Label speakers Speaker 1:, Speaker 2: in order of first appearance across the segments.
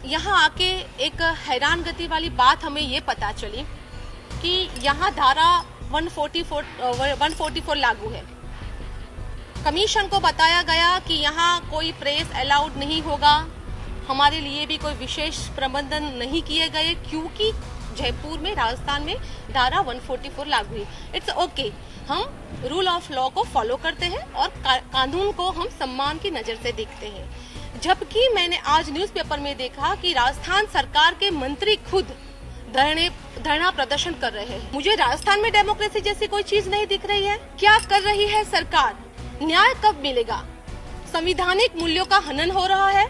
Speaker 1: यहाँ आके एक हैरानगति वाली बात हमें ये पता चली कि यहाँ धारा 144 लागू है। कमीशन को बताया गया कि यहाँ कोई प्रेस अलाउड नहीं होगा, हमारे लिए भी कोई विशेष प्रबंधन नहीं किए गए क्योंकि जयपुर में, राजस्थान में धारा 144 लागू है। इट्स ओके, हम रूल ऑफ लॉ को फॉलो करते हैं और कानून को हम सम्मान की नजर से देखते हैं। जबकि मैंने आज न्यूज़पेपर में देखा कि राजस्थान सरकार के मंत्री खुद धरना प्रदर्शन कर रहे हैं। मुझे राजस्थान में डेमोक्रेसी जैसी कोई चीज नहीं दिख रही है। क्या कर रही है सरकार? न्याय कब मिलेगा? संवैधानिक मूल्यों का हनन हो रहा है।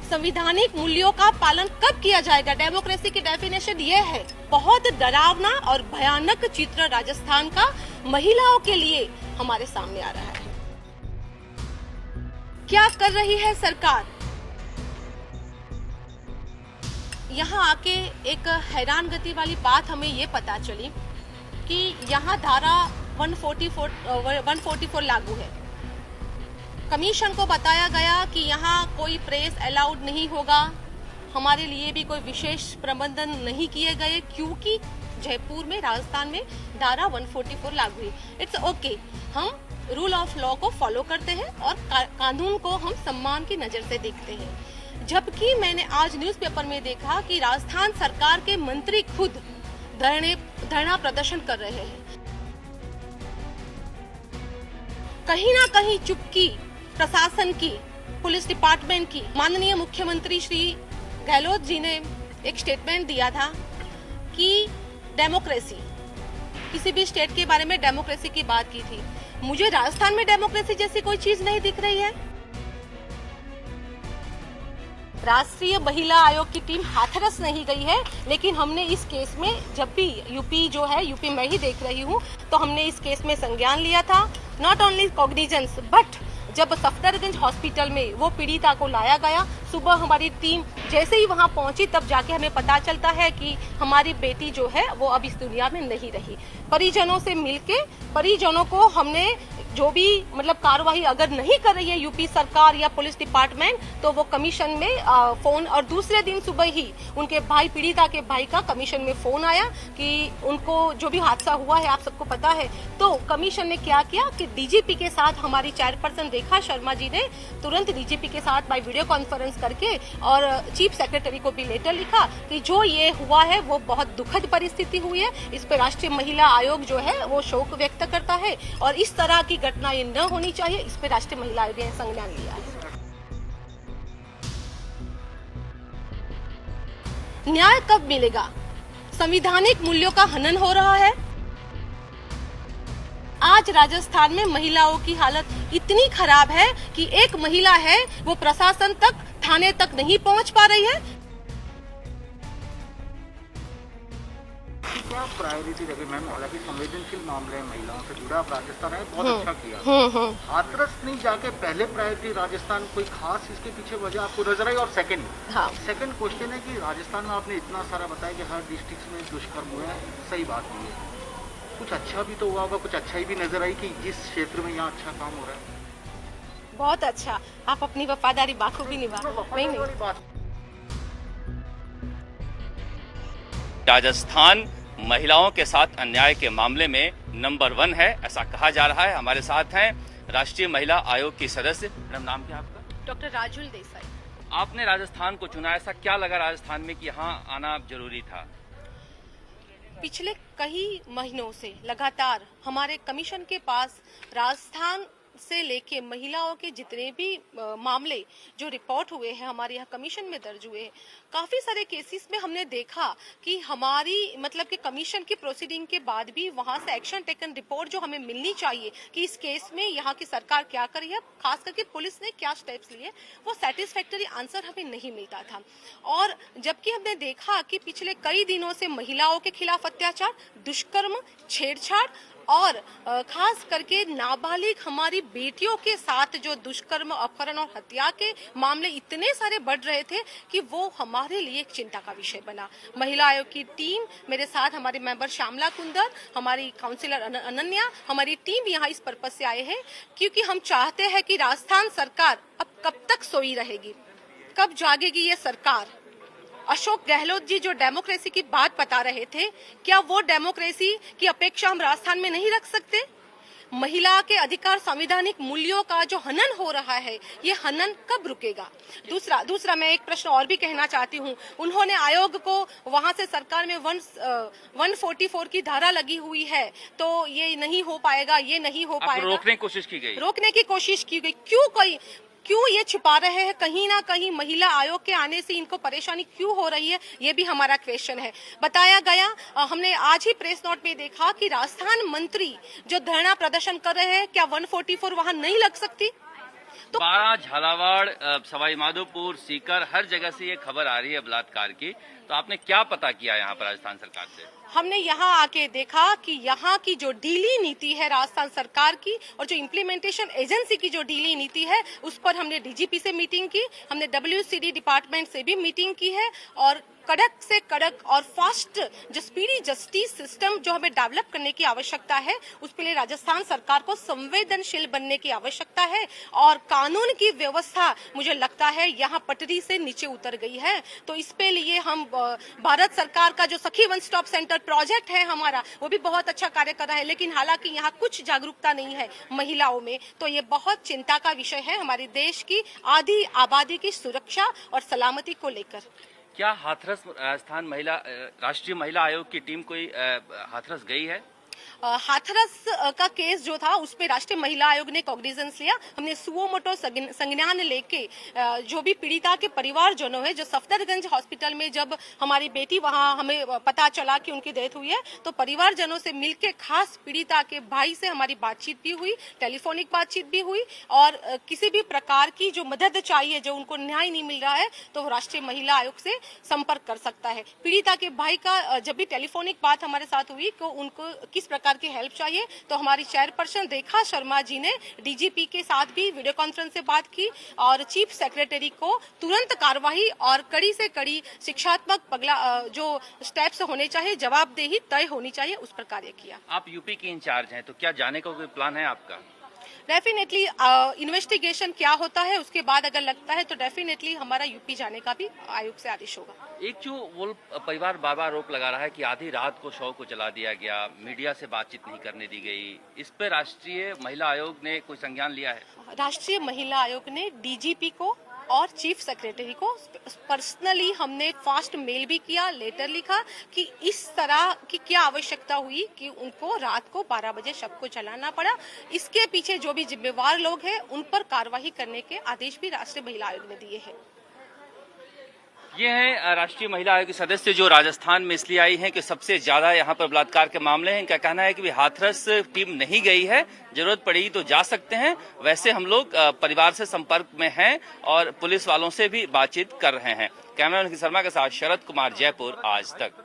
Speaker 1: संवैधानिक मूल्यों का पालन कब किया जाएगा? डेमोक्रेसी की डेफिनेशन ये है। बहुत डरावना और भयानक चित्र राजस्थान का महिलाओं के लिए हमारे सामने आ रहा है। क्या कर रही है सरकार? यहाँ आके एक हैरानगति वाली बात हमें ये पता चली कि यहाँ धारा 144 लागू है। कमीशन को बताया गया कि यहाँ कोई प्रेस अलाउड नहीं होगा, हमारे लिए भी कोई विशेष प्रबंधन नहीं किए गए क्योंकि जयपुर में, राजस्थान में धारा 144 लागू है। इट्स ओके, हम रूल ऑफ लॉ को फॉलो करते हैं और कानून को हम सम्मान की नजर से देखते हैं। जबकि मैंने आज न्यूज़पेपर में देखा कि राजस्थान सरकार के मंत्री खुद धरना प्रदर्शन कर रहे हैं। कहीं ना कहीं चुप्पी प्रशासन की, पुलिस डिपार्टमेंट की। माननीय मुख्यमंत्री श्री गहलोत जी ने एक स्टेटमेंट दिया था कि डेमोक्रेसी, किसी भी स्टेट के बारे में डेमोक्रेसी की बात की थी। मुझे राजस्थान में डेमोक्रेसी जैसी कोई चीज नहीं दिख रही है। राष्ट्रीय महिला आयोग की टीम हाथरस नहीं गई है, लेकिन हमने इस केस में, जब भी यूपी मैं ही देख रही हूँ, तो हमने इस केस में संज्ञान लिया था। नॉट ओनली कॉग्निजेंस, बट जब सफदरगंज हॉस्पिटल में वो पीड़िता को लाया गया, सुबह हमारी टीम जैसे ही वहां पहुंची, तब जाके हमें पता चलता है कि हमारी बेटी जो है वो अब इस दुनिया में नहीं रही। परिजनों से मिलके, परिजनों को हमने जो भी कार्रवाई अगर नहीं कर रही है यूपी सरकार या पुलिस डिपार्टमेंट, तो वो कमीशन में फोन, और दूसरे दिन सुबह ही उनके भाई, पीड़िता के भाई का कमीशन में फोन आया कि उनको जो भी हादसा हुआ है आप सबको पता है। तो कमीशन ने क्या किया कि डीजीपी के साथ, हमारी चेयरपर्सन रेखा शर्मा जी ने तुरंत डीजीपी के साथ बाय वीडियो कॉन्फ्रेंस करके और चीफ सेक्रेटरी को भी लेटर लिखा कि जो ये हुआ है वो बहुत दुखद परिस्थिति हुई है, इस पर राष्ट्रीय महिला आयोग जो है वो शोक व्यक्त करता है और इस तरह की घटना ये न होनी चाहिए, इस पर राष्ट्रीय महिला आयोग ने संज्ञान लिया है। न्याय कब मिलेगा? संवैधानिक मूल्यों का हनन हो रहा है। आज राजस्थान में महिलाओं की हालत इतनी खराब है कि एक महिला है वो प्रशासन तक, थाने तक नहीं पहुंच पा रही है।
Speaker 2: क्या प्रायोरिटी रही मैम? हालांकि संवेदनशील मामले महिलाओं से जुड़ा, आप राजस्थान है, बहुत अच्छा किया। हाथरस नहीं जाके पहले प्रायोरिटी राजस्थान, कोई खास इसके पीछे वजह आपको नजर आई? और सेकंड क्वेश्चन है कि राजस्थान में आपने इतना सारा बताया कि हर डिस्ट्रिक्ट में दुष्कर्म हुए हैं, सही बात नहीं है, कुछ अच्छा भी तो हुआ होगा, कुछ अच्छाई भी नजर आई कि जिस क्षेत्र में यहाँ अच्छा काम हो रहा है?
Speaker 1: बहुत अच्छा, आप अपनी वफादारी बाखूबी निभा रहे हैं।
Speaker 3: राजस्थान महिलाओं के साथ अन्याय के मामले में नंबर 1 है, ऐसा कहा जा रहा है। हमारे साथ हैं राष्ट्रीय महिला आयोग की सदस्य, मैडम नाम क्या आपका?
Speaker 1: डॉक्टर राजुल देसाई।
Speaker 3: आपने राजस्थान को चुना, ऐसा क्या लगा राजस्थान में कि यहाँ आना जरूरी था?
Speaker 1: पिछले कई महीनों से लगातार हमारे कमीशन के पास राजस्थान से लेके महिलाओं के जितने भी मामले जो रिपोर्ट हुए हैं, हमारे यहाँ कमीशन में दर्ज हुए हैं, काफी सारे केसेस में हमने देखा कि हमारी कि कमीशन की प्रोसीडिंग के बाद भी वहां से एक्शन टेकन रिपोर्ट जो हमें मिलनी चाहिए कि इस केस में यहाँ की सरकार क्या कर रही है, खास करके पुलिस ने क्या स्टेप्स लिए, वो सेटिस्फैक्टरी आंसर हमें नहीं मिलता था। और जबकि हमने देखा कि पिछले कई दिनों से महिलाओं के खिलाफ अत्याचार, दुष्कर्म, छेड़छाड़ और खास करके नाबालिग हमारी बेटियों के साथ जो दुष्कर्म, अपहरण और हत्या के मामले इतने सारे बढ़ रहे थे कि वो हमारे लिए एक चिंता का विषय बना। महिला आयोग की टीम, मेरे साथ हमारे मेंबर श्यामला कुंदर, हमारी काउंसिलर अनन्या, हमारी टीम यहाँ इस पर्पज से आए हैं क्योंकि हम चाहते हैं कि राजस्थान सरकार अब कब तक सोई रहेगी, कब जागेगी ये सरकार अशोक गहलोत जी जो डेमोक्रेसी की बात बता रहे थे, क्या वो डेमोक्रेसी की अपेक्षा हम राजस्थान में नहीं रख सकते? महिला के अधिकार, संवैधानिक मूल्यों का जो हनन हो रहा है, ये हनन कब रुकेगा? दूसरा मैं एक प्रश्न और भी कहना चाहती हूँ। उन्होंने आयोग को वहां से सरकार में 144 की धारा लगी हुई है, तो ये नहीं हो पाएगा, ये नहीं हो पाएगा।
Speaker 3: रोकने की कोशिश की गई।
Speaker 1: क्यों ये छुपा रहे हैं? कहीं ना कहीं महिला आयोग के आने से इनको परेशानी क्यों हो रही है, ये भी हमारा क्वेश्चन है। बताया गया, हमने आज ही प्रेस नोट में देखा कि राजस्थान मंत्री जो धरना प्रदर्शन कर रहे हैं, क्या 144 वहां नहीं लग सकती?
Speaker 3: तो 12 झालावाड़, सवाई माधोपुर, सीकर, हर जगह से ये खबर आ रही है बलात्कार की। तो आपने क्या पता किया यहाँ पर राजस्थान सरकार से?
Speaker 1: हमने यहाँ आके देखा कि यहाँ की जो ढीली नीति है राजस्थान सरकार की, और जो इम्प्लीमेंटेशन एजेंसी की जो ढीली नीति है, उस पर हमने डीजीपी से मीटिंग की, हमने WCD डिपार्टमेंट से भी मीटिंग की है, और कड़क से कड़क और फास्ट जो स्पीडी जस्टिस सिस्टम जो हमें डेवलप करने की आवश्यकता है, उसके लिए राजस्थान सरकार को संवेदनशील बनने की आवश्यकता है। और कानून की व्यवस्था मुझे लगता है यहाँ पटरी से नीचे उतर गई है। तो इस पे लिए हम भारत सरकार का जो सखी वन स्टॉप सेंटर प्रोजेक्ट है हमारा, वो भी बहुत अच्छा कार्य कर रहा है, लेकिन हालांकि यहाँ कुछ जागरूकता नहीं है महिलाओं में। तो ये बहुत चिंता का विषय है हमारे देश की आधी आबादी की सुरक्षा और सलामती को लेकर।
Speaker 3: क्या हाथरस राष्ट्रीय महिला आयोग की टीम कोई हाथरस गई है?
Speaker 1: हाथरस का केस जो था, उसमें राष्ट्रीय महिला आयोग ने कॉग्निजेंस लिया। हमने सुओ मोटो संज्ञान लेके जो भी पीड़िता के परिवारजनों है, जो सफदरगंज हॉस्पिटल में जब हमारी बेटी वहां हमें पता चला कि उनकी डेथ हुई है, तो परिवारजनों से मिलके खास पीड़िता के भाई से हमारी बातचीत भी हुई, टेलीफोनिक बातचीत भी हुई। और किसी भी प्रकार की जो मदद चाहिए, जो उनको न्याय नहीं मिल रहा है, तो वो राष्ट्रीय महिला आयोग से संपर्क कर सकता है। पीड़िता के भाई का जब भी टेलीफोनिक बात हमारे साथ हुई कि उनको किस प्रकार की हेल्प चाहिए, तो हमारी चेयरपर्सन रेखा शर्मा जी ने डीजीपी के साथ भी वीडियो कॉन्फ्रेंस से बात की, और चीफ सेक्रेटरी को तुरंत कार्रवाई और कड़ी से कड़ी शिक्षात्मक जो स्टेप्स होने चाहिए, जवाबदेही तय होनी चाहिए, उस पर कार्य किया।
Speaker 3: आप यूपी की इंचार्ज हैं, तो क्या जाने का कोई प्लान है आपका?
Speaker 1: डेफिनेटली इन्वेस्टिगेशन क्या होता है, उसके बाद अगर लगता है तो डेफिनेटली हमारा यूपी जाने का भी आयोग से आदेश होगा।
Speaker 3: एक जो वो परिवार बार बार आरोप लगा रहा है कि आधी रात को शव को जला दिया गया, मीडिया से बातचीत नहीं करने दी गई, इस पर राष्ट्रीय महिला आयोग ने कोई संज्ञान लिया है?
Speaker 1: राष्ट्रीय महिला आयोग ने डीजीपी को और चीफ सेक्रेटरी को पर्सनली हमने फास्ट मेल भी किया, लेटर लिखा कि इस तरह की क्या आवश्यकता हुई कि उनको रात को 12 बजे शव को जलाना पड़ा। इसके पीछे जो भी जिम्मेवार लोग हैं, उन पर कार्रवाई करने के आदेश भी राष्ट्रीय महिला आयोग ने दिए हैं।
Speaker 3: ये हैं राष्ट्रीय महिला आयोग के सदस्य जो राजस्थान में इसलिए आई हैं कि सबसे ज्यादा यहाँ पर बलात्कार के मामले हैं। इनका कहना है कि हाथरस टीम नहीं गई है, जरूरत पड़ेगी तो जा सकते हैं। वैसे हम लोग परिवार से संपर्क में हैं और पुलिस वालों से भी बातचीत कर रहे हैं। कैमरामैन शर्मा के साथ शरद कुमार, जयपुर, आज तक।